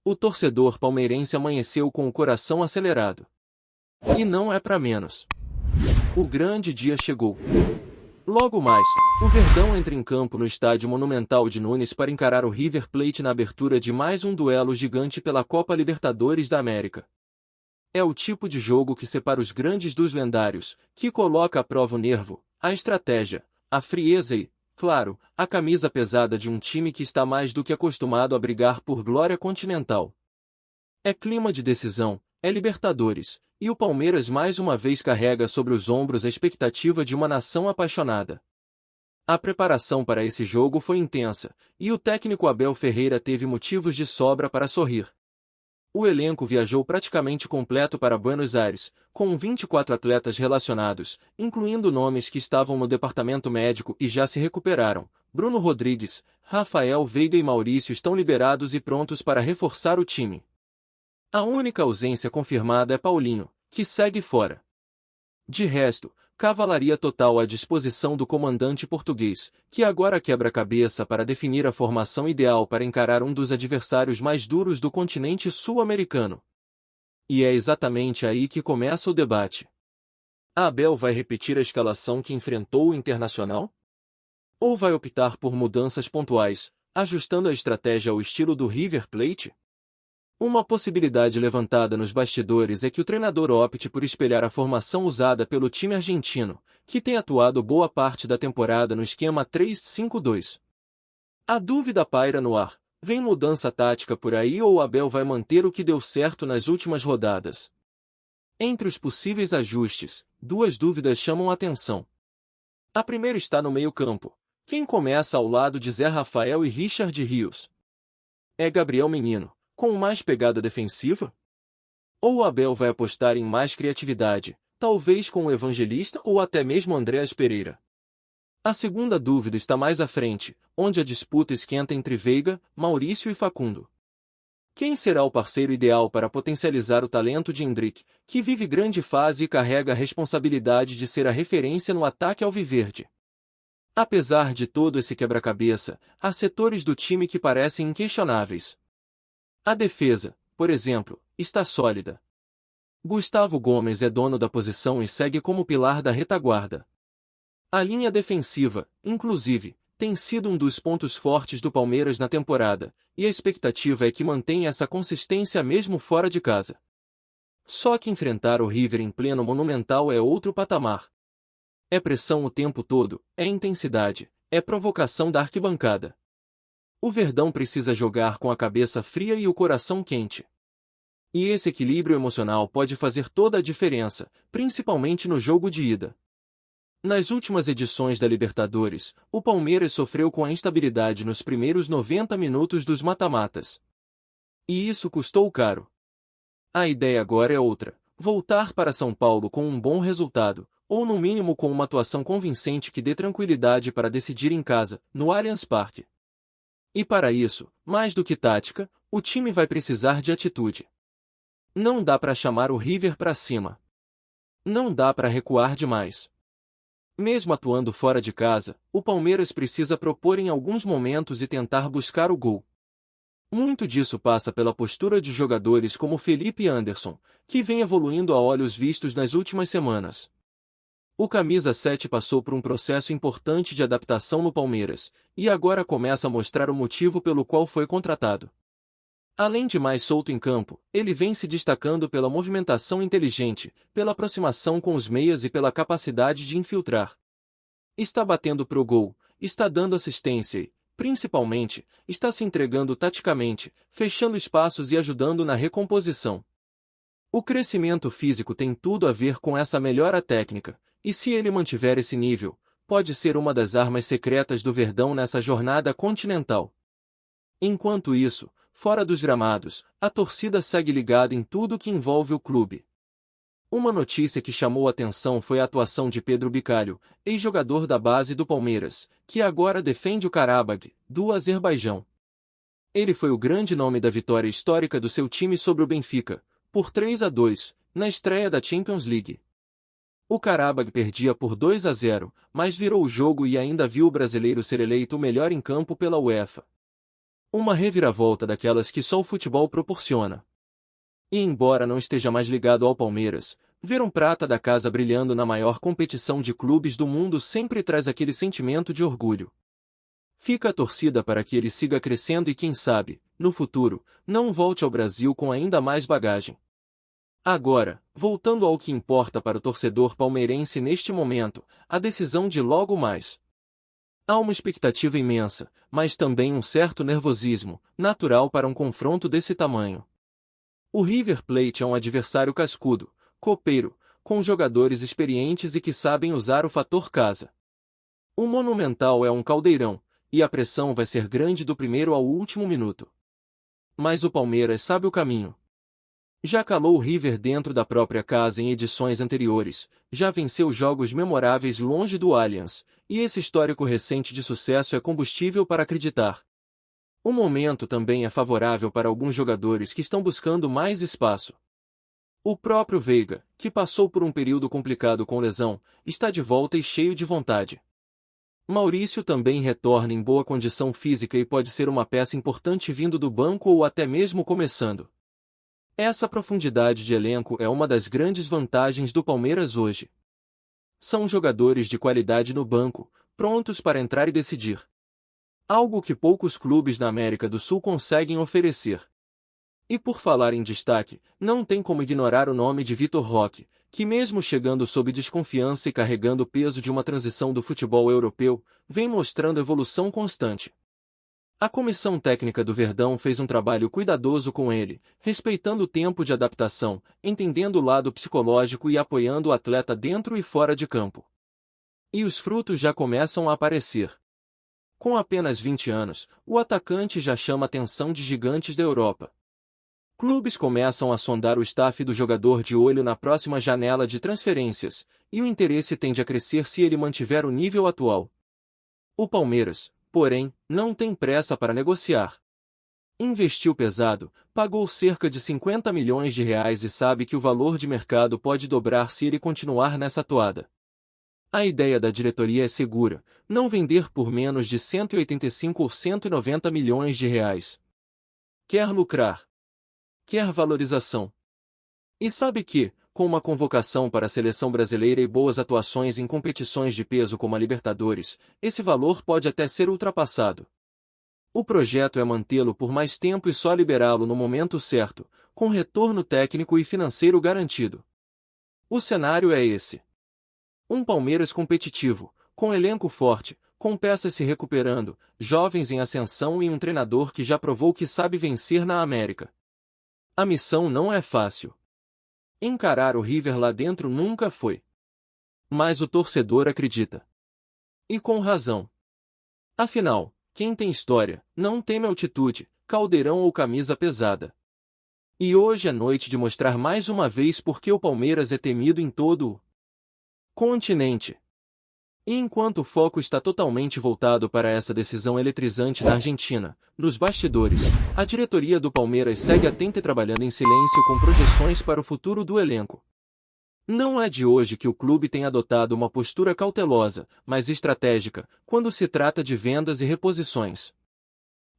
O torcedor palmeirense amanheceu com o coração acelerado. E não é para menos. O grande dia chegou. Logo mais, o Verdão entra em campo no Estádio Monumental de Nunes para encarar o River Plate na abertura de mais um duelo gigante pela Copa Libertadores da América. É o tipo de jogo que separa os grandes dos lendários, que coloca à prova o nervo, a estratégia, a frieza e, claro, a camisa pesada de um time que está mais do que acostumado a brigar por glória continental. É clima de decisão, é Libertadores, e o Palmeiras mais uma vez carrega sobre os ombros a expectativa de uma nação apaixonada. A preparação para esse jogo foi intensa, e o técnico Abel Ferreira teve motivos de sobra para sorrir. O elenco viajou praticamente completo para Buenos Aires, com 24 atletas relacionados, incluindo nomes que estavam no departamento médico e já se recuperaram. Bruno Rodrigues, Rafael Veiga e Maurício estão liberados e prontos para reforçar o time. A única ausência confirmada é Paulinho, que segue fora. De resto, cavalaria total à disposição do comandante português, que agora quebra a cabeça para definir a formação ideal para encarar um dos adversários mais duros do continente sul-americano. E é exatamente aí que começa o debate. Abel vai repetir a escalação que enfrentou o Internacional? Ou vai optar por mudanças pontuais, ajustando a estratégia ao estilo do River Plate? Uma possibilidade levantada nos bastidores é que o treinador opte por espelhar a formação usada pelo time argentino, que tem atuado boa parte da temporada no esquema 3-5-2. A dúvida paira no ar: vem mudança tática por aí ou Abel vai manter o que deu certo nas últimas rodadas? Entre os possíveis ajustes, duas dúvidas chamam a atenção. A primeira está no meio-campo. Quem começa ao lado de Zé Rafael e Richard Rios? É Gabriel Menino, com mais pegada defensiva? Ou Abel vai apostar em mais criatividade, talvez com o Evangelista ou até mesmo Andréas Pereira? A segunda dúvida está mais à frente, onde a disputa esquenta entre Veiga, Maurício e Facundo. Quem será o parceiro ideal para potencializar o talento de Endrick, que vive grande fase e carrega a responsabilidade de ser a referência no ataque alviverde? Apesar de todo esse quebra-cabeça, há setores do time que parecem inquestionáveis. A defesa, por exemplo, está sólida. Gustavo Gomes é dono da posição e segue como pilar da retaguarda. A linha defensiva, inclusive, tem sido um dos pontos fortes do Palmeiras na temporada, e a expectativa é que mantenha essa consistência mesmo fora de casa. Só que enfrentar o River em pleno Monumental é outro patamar. É pressão o tempo todo, é intensidade, é provocação da arquibancada. O Verdão precisa jogar com a cabeça fria e o coração quente. E esse equilíbrio emocional pode fazer toda a diferença, principalmente no jogo de ida. Nas últimas edições da Libertadores, o Palmeiras sofreu com a instabilidade nos primeiros 90 minutos dos mata-matas. E isso custou caro. A ideia agora é outra: voltar para São Paulo com um bom resultado, ou no mínimo com uma atuação convincente que dê tranquilidade para decidir em casa, no Allianz Parque. E para isso, mais do que tática, o time vai precisar de atitude. Não dá para chamar o River para cima. Não dá para recuar demais. Mesmo atuando fora de casa, o Palmeiras precisa propor em alguns momentos e tentar buscar o gol. Muito disso passa pela postura de jogadores como Felipe Anderson, que vem evoluindo a olhos vistos nas últimas semanas. O camisa 7 passou por um processo importante de adaptação no Palmeiras, e agora começa a mostrar o motivo pelo qual foi contratado. Além de mais solto em campo, ele vem se destacando pela movimentação inteligente, pela aproximação com os meias e pela capacidade de infiltrar. Está batendo pro gol, está dando assistência e, principalmente, está se entregando taticamente, fechando espaços e ajudando na recomposição. O crescimento físico tem tudo a ver com essa melhora técnica, e se ele mantiver esse nível, pode ser uma das armas secretas do Verdão nessa jornada continental. Enquanto isso, fora dos gramados, a torcida segue ligada em tudo que envolve o clube. Uma notícia que chamou atenção foi a atuação de Pedro Bicalho, ex-jogador da base do Palmeiras, que agora defende o Qarabag, do Azerbaijão. Ele foi o grande nome da vitória histórica do seu time sobre o Benfica, por 3-2, na estreia da Champions League. O Qarabag perdia por 2-0, mas virou o jogo e ainda viu o brasileiro ser eleito o melhor em campo pela UEFA. Uma reviravolta daquelas que só o futebol proporciona. E embora não esteja mais ligado ao Palmeiras, ver um prata da casa brilhando na maior competição de clubes do mundo sempre traz aquele sentimento de orgulho. Fica a torcida para que ele siga crescendo e quem sabe, no futuro, não volte ao Brasil com ainda mais bagagem. Agora, voltando ao que importa para o torcedor palmeirense neste momento, a decisão de logo mais. Há uma expectativa imensa, mas também um certo nervosismo, natural para um confronto desse tamanho. O River Plate é um adversário cascudo, copeiro, com jogadores experientes e que sabem usar o fator casa. O Monumental é um caldeirão, e a pressão vai ser grande do primeiro ao último minuto. Mas o Palmeiras sabe o caminho. Já calou o River dentro da própria casa em edições anteriores, já venceu jogos memoráveis longe do Allianz, e esse histórico recente de sucesso é combustível para acreditar. O momento também é favorável para alguns jogadores que estão buscando mais espaço. O próprio Veiga, que passou por um período complicado com lesão, está de volta e cheio de vontade. Maurício também retorna em boa condição física e pode ser uma peça importante vindo do banco ou até mesmo começando. Essa profundidade de elenco é uma das grandes vantagens do Palmeiras hoje. São jogadores de qualidade no banco, prontos para entrar e decidir. Algo que poucos clubes na América do Sul conseguem oferecer. E por falar em destaque, não tem como ignorar o nome de Vitor Roque, que mesmo chegando sob desconfiança e carregando o peso de uma transição do futebol europeu, vem mostrando evolução constante. A comissão técnica do Verdão fez um trabalho cuidadoso com ele, respeitando o tempo de adaptação, entendendo o lado psicológico e apoiando o atleta dentro e fora de campo. E os frutos já começam a aparecer. Com apenas 20 anos, o atacante já chama a atenção de gigantes da Europa. Clubes começam a sondar o staff do jogador de olho na próxima janela de transferências, e o interesse tende a crescer se ele mantiver o nível atual. O Palmeiras, porém, não tem pressa para negociar. Investiu pesado, pagou cerca de 50 milhões de reais e sabe que o valor de mercado pode dobrar se ele continuar nessa toada. A ideia da diretoria é segura, não vender por menos de 185 ou 190 milhões de reais. Quer lucrar. Quer valorização. E sabe que, com uma convocação para a seleção brasileira e boas atuações em competições de peso como a Libertadores, esse valor pode até ser ultrapassado. O projeto é mantê-lo por mais tempo e só liberá-lo no momento certo, com retorno técnico e financeiro garantido. O cenário é esse. Um Palmeiras competitivo, com elenco forte, com peças se recuperando, jovens em ascensão e um treinador que já provou que sabe vencer na América. A missão não é fácil. Encarar o River lá dentro nunca foi. Mas o torcedor acredita. E com razão. Afinal, quem tem história, não teme altitude, caldeirão ou camisa pesada. E hoje é noite de mostrar mais uma vez por que o Palmeiras é temido em todo o continente. E enquanto o foco está totalmente voltado para essa decisão eletrizante na Argentina, nos bastidores, a diretoria do Palmeiras segue atenta e trabalhando em silêncio com projeções para o futuro do elenco. Não é de hoje que o clube tem adotado uma postura cautelosa, mas estratégica, quando se trata de vendas e reposições.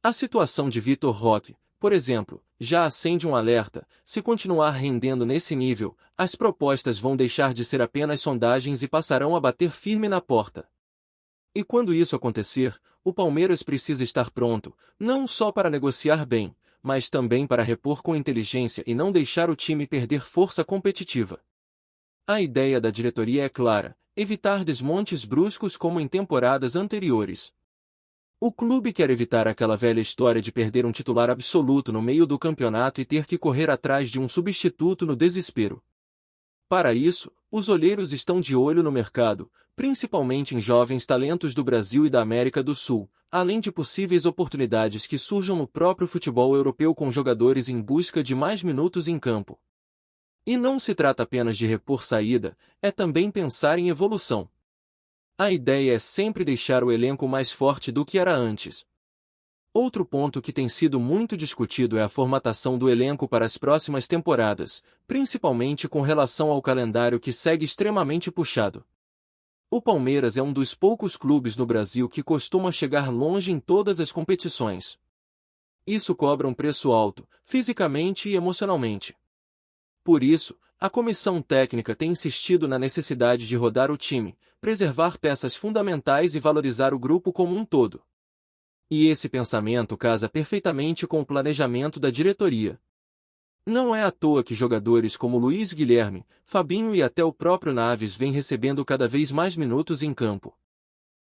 A situação de Vitor Roque, por exemplo, já acende um alerta: se continuar rendendo nesse nível, as propostas vão deixar de ser apenas sondagens e passarão a bater firme na porta. E quando isso acontecer, o Palmeiras precisa estar pronto, não só para negociar bem, mas também para repor com inteligência e não deixar o time perder força competitiva. A ideia da diretoria é clara: evitar desmontes bruscos como em temporadas anteriores. O clube quer evitar aquela velha história de perder um titular absoluto no meio do campeonato e ter que correr atrás de um substituto no desespero. Para isso, os olheiros estão de olho no mercado, principalmente em jovens talentos do Brasil e da América do Sul, além de possíveis oportunidades que surjam no próprio futebol europeu com jogadores em busca de mais minutos em campo. E não se trata apenas de repor saída, é também pensar em evolução. A ideia é sempre deixar o elenco mais forte do que era antes. Outro ponto que tem sido muito discutido é a formatação do elenco para as próximas temporadas, principalmente com relação ao calendário que segue extremamente puxado. O Palmeiras é um dos poucos clubes no Brasil que costuma chegar longe em todas as competições. Isso cobra um preço alto, fisicamente e emocionalmente. Por isso, a comissão técnica tem insistido na necessidade de rodar o time, preservar peças fundamentais e valorizar o grupo como um todo. E esse pensamento casa perfeitamente com o planejamento da diretoria. Não é à toa que jogadores como Luiz Guilherme, Fabinho e até o próprio Naves vêm recebendo cada vez mais minutos em campo.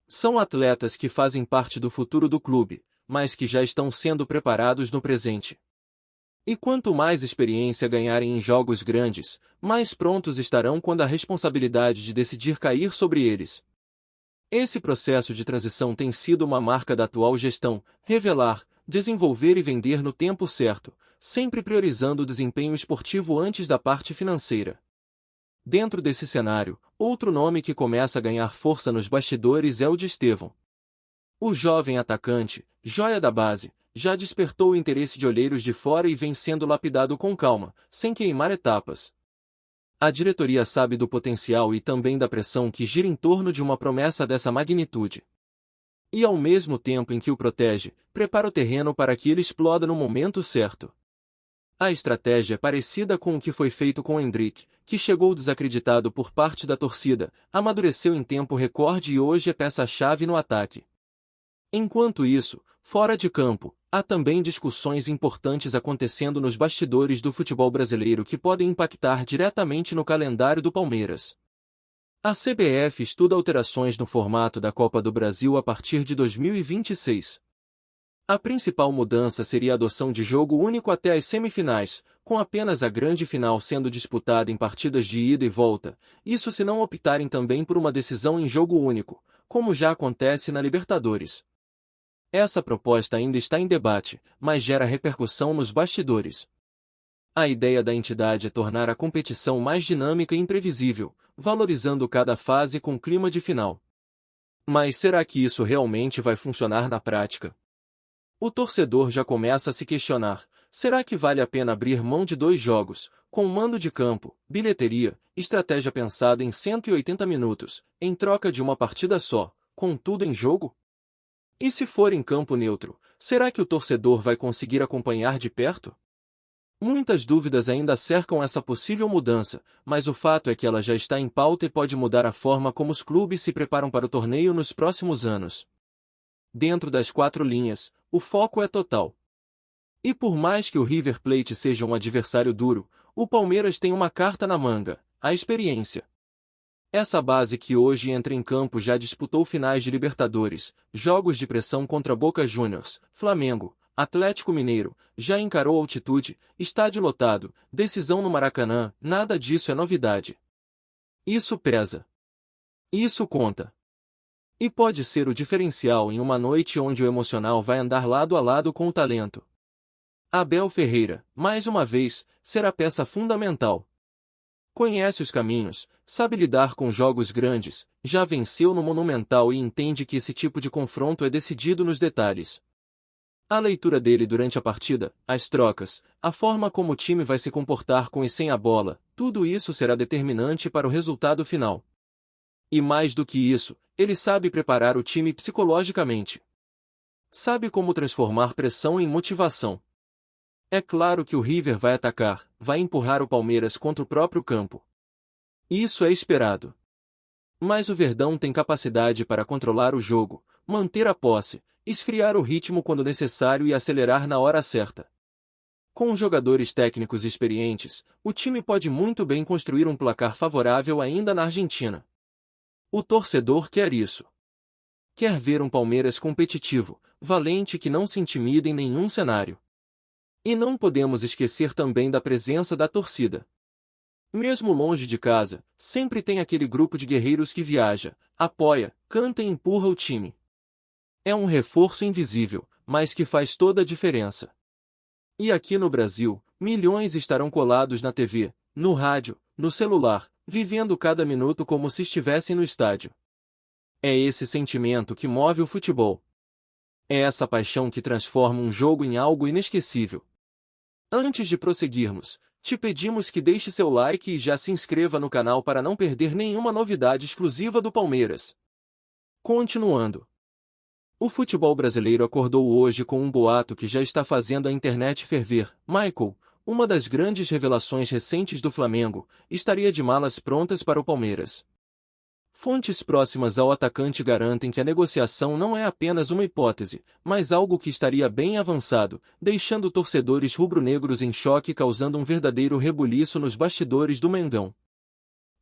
São atletas que fazem parte do futuro do clube, mas que já estão sendo preparados no presente. E quanto mais experiência ganharem em jogos grandes, mais prontos estarão quando a responsabilidade de decidir cair sobre eles. Esse processo de transição tem sido uma marca da atual gestão: revelar, desenvolver e vender no tempo certo, sempre priorizando o desempenho esportivo antes da parte financeira. Dentro desse cenário, outro nome que começa a ganhar força nos bastidores é o de Estevão. O jovem atacante, joia da base, já despertou o interesse de olheiros de fora e vem sendo lapidado com calma, sem queimar etapas. A diretoria sabe do potencial e também da pressão que gira em torno de uma promessa dessa magnitude. E ao mesmo tempo em que o protege, prepara o terreno para que ele exploda no momento certo. A estratégia é parecida com o que foi feito com Endrick, que chegou desacreditado por parte da torcida, amadureceu em tempo recorde e hoje é peça-chave no ataque. Enquanto isso, fora de campo, há também discussões importantes acontecendo nos bastidores do futebol brasileiro que podem impactar diretamente no calendário do Palmeiras. A CBF estuda alterações no formato da Copa do Brasil a partir de 2026. A principal mudança seria a adoção de jogo único até as semifinais, com apenas a grande final sendo disputada em partidas de ida e volta, isso se não optarem também por uma decisão em jogo único, como já acontece na Libertadores. Essa proposta ainda está em debate, mas gera repercussão nos bastidores. A ideia da entidade é tornar a competição mais dinâmica e imprevisível, valorizando cada fase com clima de final. Mas será que isso realmente vai funcionar na prática? O torcedor já começa a se questionar: será que vale a pena abrir mão de 2 jogos, com mando de campo, bilheteria, estratégia pensada em 180 minutos, em troca de uma partida só, com tudo em jogo? E se for em campo neutro, será que o torcedor vai conseguir acompanhar de perto? Muitas dúvidas ainda cercam essa possível mudança, mas o fato é que ela já está em pauta e pode mudar a forma como os clubes se preparam para o torneio nos próximos anos. Dentro das 4 linhas, o foco é total. E por mais que o River Plate seja um adversário duro, o Palmeiras tem uma carta na manga: a experiência. Essa base que hoje entra em campo já disputou finais de Libertadores, jogos de pressão contra Boca Juniors, Flamengo, Atlético Mineiro, já encarou altitude, estádio lotado, decisão no Maracanã, nada disso é novidade. Isso pesa. Isso conta. E pode ser o diferencial em uma noite onde o emocional vai andar lado a lado com o talento. Abel Ferreira, mais uma vez, será peça fundamental. Conhece os caminhos, sabe lidar com jogos grandes, já venceu no Monumental e entende que esse tipo de confronto é decidido nos detalhes. A leitura dele durante a partida, as trocas, a forma como o time vai se comportar com e sem a bola, tudo isso será determinante para o resultado final. E mais do que isso, ele sabe preparar o time psicologicamente. Sabe como transformar pressão em motivação. É claro que o River vai atacar, vai empurrar o Palmeiras contra o próprio campo. Isso é esperado. Mas o Verdão tem capacidade para controlar o jogo, manter a posse, esfriar o ritmo quando necessário e acelerar na hora certa. Com jogadores técnicos experientes, o time pode muito bem construir um placar favorável ainda na Argentina. O torcedor quer isso. Quer ver um Palmeiras competitivo, valente que não se intimida em nenhum cenário. E não podemos esquecer também da presença da torcida. Mesmo longe de casa, sempre tem aquele grupo de guerreiros que viaja, apoia, canta e empurra o time. É um reforço invisível, mas que faz toda a diferença. E aqui no Brasil, milhões estarão colados na TV, no rádio, no celular, vivendo cada minuto como se estivessem no estádio. É esse sentimento que move o futebol. É essa paixão que transforma um jogo em algo inesquecível. Antes de prosseguirmos, te pedimos que deixe seu like e já se inscreva no canal para não perder nenhuma novidade exclusiva do Palmeiras. Continuando. O futebol brasileiro acordou hoje com um boato que já está fazendo a internet ferver. Michael, uma das grandes revelações recentes do Flamengo, estaria de malas prontas para o Palmeiras. Fontes próximas ao atacante garantem que a negociação não é apenas uma hipótese, mas algo que estaria bem avançado, deixando torcedores rubro-negros em choque e causando um verdadeiro rebuliço nos bastidores do Mengão.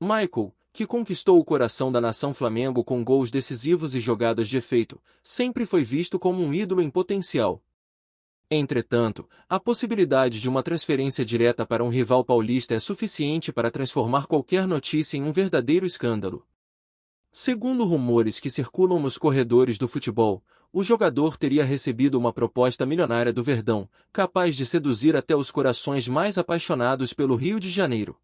Michael, que conquistou o coração da nação Flamengo com gols decisivos e jogadas de efeito, sempre foi visto como um ídolo em potencial. Entretanto, a possibilidade de uma transferência direta para um rival paulista é suficiente para transformar qualquer notícia em um verdadeiro escândalo. Segundo rumores que circulam nos corredores do futebol, o jogador teria recebido uma proposta milionária do Verdão, capaz de seduzir até os corações mais apaixonados pelo Rio de Janeiro.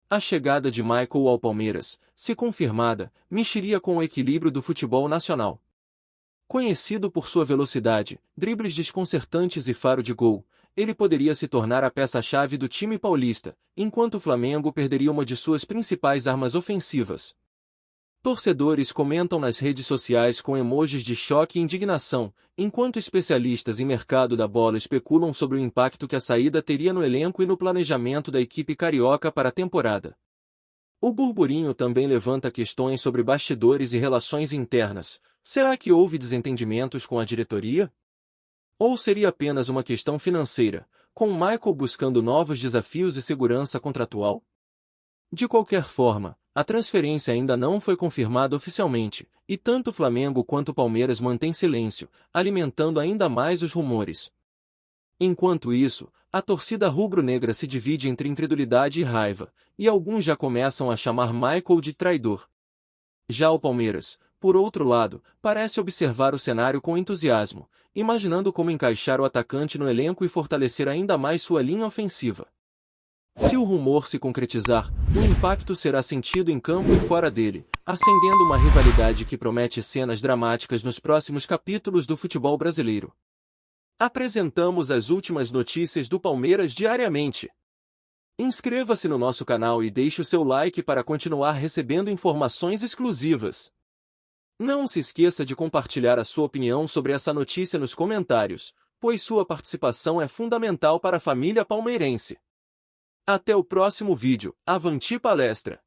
A chegada de Michael ao Palmeiras, se confirmada, mexiria com o equilíbrio do futebol nacional. Conhecido por sua velocidade, dribles desconcertantes e faro de gol, ele poderia se tornar a peça-chave do time paulista, enquanto o Flamengo perderia uma de suas principais armas ofensivas. Torcedores comentam nas redes sociais com emojis de choque e indignação, enquanto especialistas em mercado da bola especulam sobre o impacto que a saída teria no elenco e no planejamento da equipe carioca para a temporada. O burburinho também levanta questões sobre bastidores e relações internas. Será que houve desentendimentos com a diretoria? Ou seria apenas uma questão financeira, com Michael buscando novos desafios e segurança contratual? De qualquer forma, a transferência ainda não foi confirmada oficialmente, e tanto o Flamengo quanto o Palmeiras mantêm silêncio, alimentando ainda mais os rumores. Enquanto isso, a torcida rubro-negra se divide entre incredulidade e raiva, e alguns já começam a chamar Michael de traidor. Já o Palmeiras, por outro lado, parece observar o cenário com entusiasmo, imaginando como encaixar o atacante no elenco e fortalecer ainda mais sua linha ofensiva. Se o rumor se concretizar, o impacto será sentido em campo e fora dele, acendendo uma rivalidade que promete cenas dramáticas nos próximos capítulos do futebol brasileiro. Apresentamos as últimas notícias do Palmeiras diariamente. Inscreva-se no nosso canal e deixe o seu like para continuar recebendo informações exclusivas. Não se esqueça de compartilhar a sua opinião sobre essa notícia nos comentários, pois sua participação é fundamental para a família palmeirense. Até o próximo vídeo. Avante palestra!